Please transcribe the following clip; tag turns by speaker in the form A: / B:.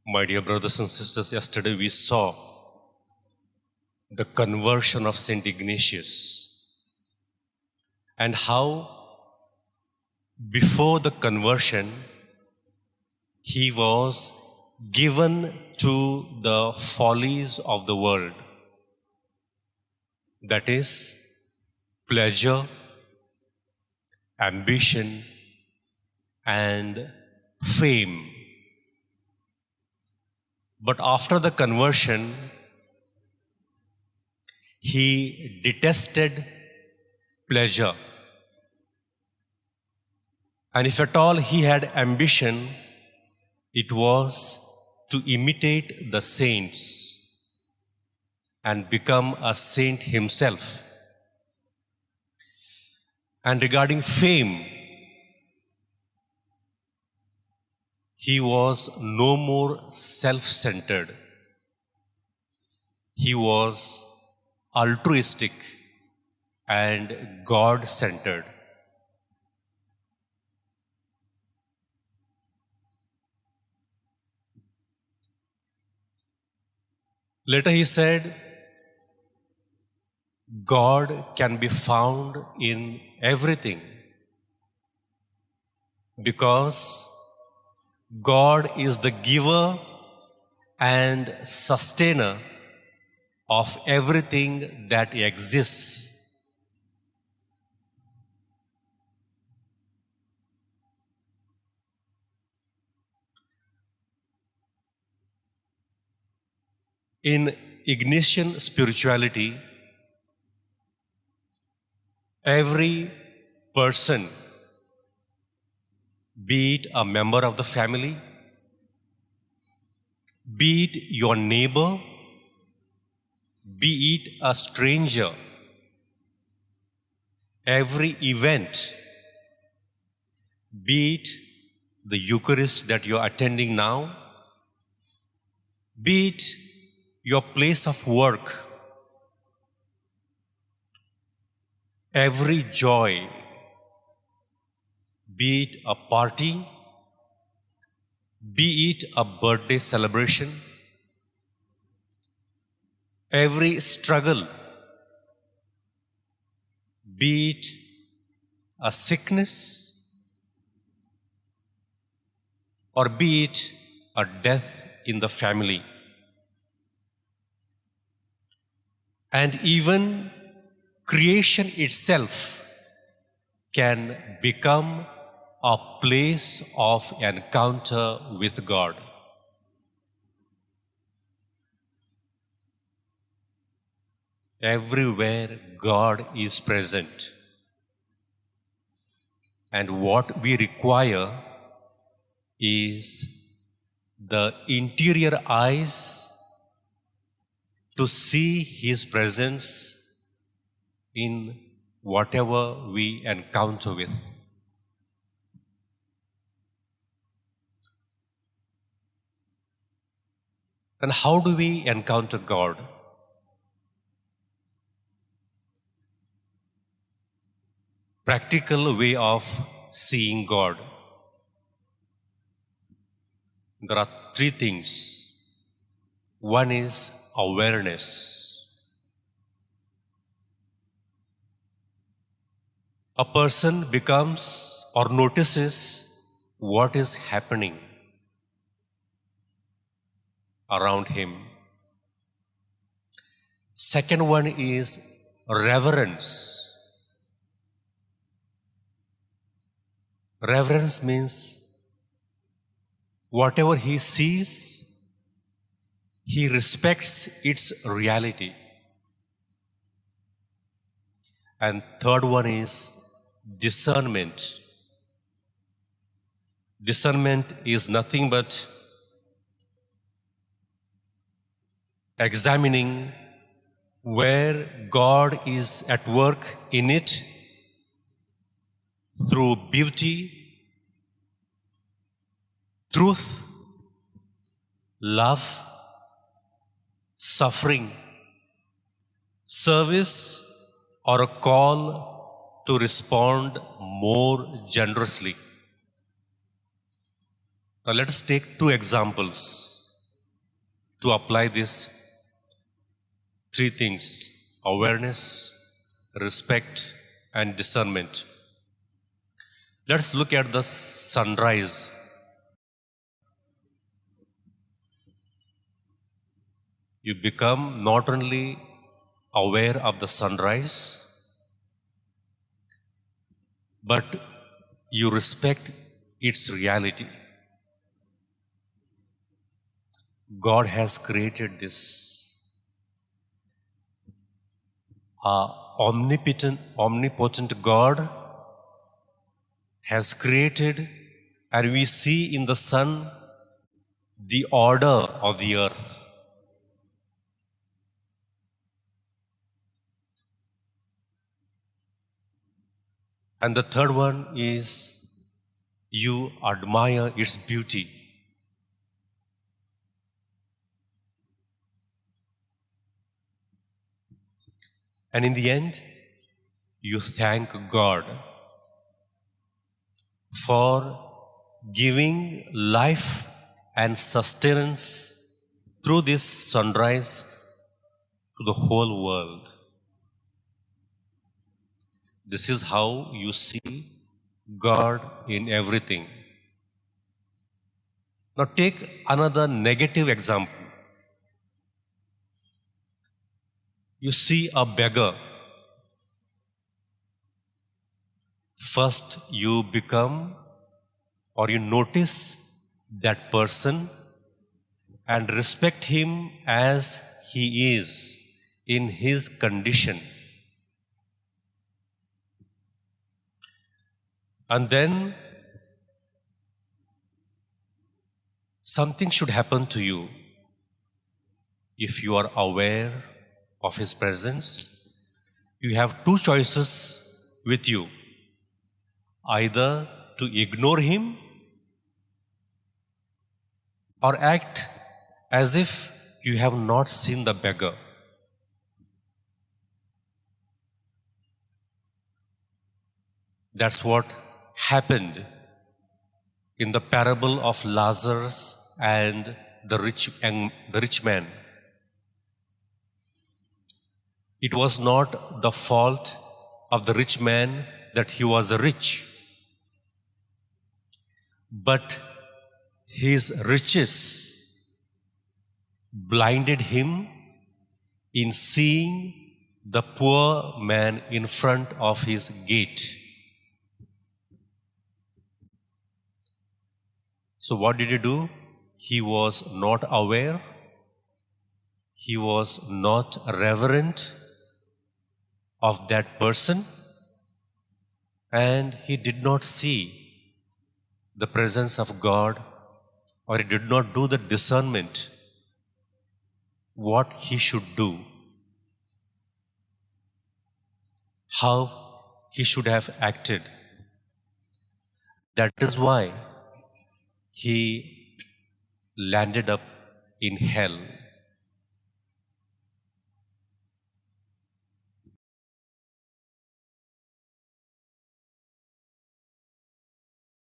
A: My dear brothers and sisters, yesterday we saw the conversion of Saint Ignatius and how before the conversion he was given to the follies of the world, that is, pleasure, ambition, and fame. But after the conversion, he detested pleasure. And if at all he had ambition, it was to imitate the saints and become a saint himself. And regarding fame, he was no more self-centered. He was altruistic and God-centered. Later he said, God can be found in everything because God is the giver and sustainer of everything that exists. In Ignatian spirituality, every person, be it a member of the family, be it your neighbor, be it a stranger, every event, be it the Eucharist that you are attending now, be it your place of work, every joy, be it a party, be it a birthday celebration, every struggle, be it a sickness or be it a death in the family, and even creation itself can become a place of encounter with God. Everywhere God is present. And what we require is the interior eyes to see His presence in whatever we encounter with. And how do we encounter God? Practical way of seeing God. There are three things. One is awareness. A person becomes or notices what is happening around him. Second one is reverence. Reverence means whatever he sees, he respects its reality. And third one is discernment. Discernment is nothing but examining where God is at work in it through beauty, truth, love, suffering, service, or a call to respond more generously. Now let us take two examples. to apply these three things: awareness, respect, and discernment. Let's look at the sunrise. You become not only aware of the sunrise, but you respect its reality. God has created this. Omnipotent God has created, and we see in the sun the order of the earth. And the third one is you admire its beauty. And in the end, you thank God for giving life and sustenance through this sunrise to the whole world. This is how you see God in everything. Now take another negative example. You see a beggar. First you become or you notice that person and respect him as he is in his condition. And then something should happen to you if you are aware of his presence. You have two choices with you: either to ignore him or act as if you have not seen the beggar. That's what happened in the parable of Lazarus and the rich man. It was not the fault of the rich man that he was rich, but his riches blinded him in seeing the poor man in front of his gate. So what did he do? He was not aware, he was not reverent of that person, and he did not see the presence of God, or he did not do the discernment what he should do, how he should have acted. That is why he landed up in hell.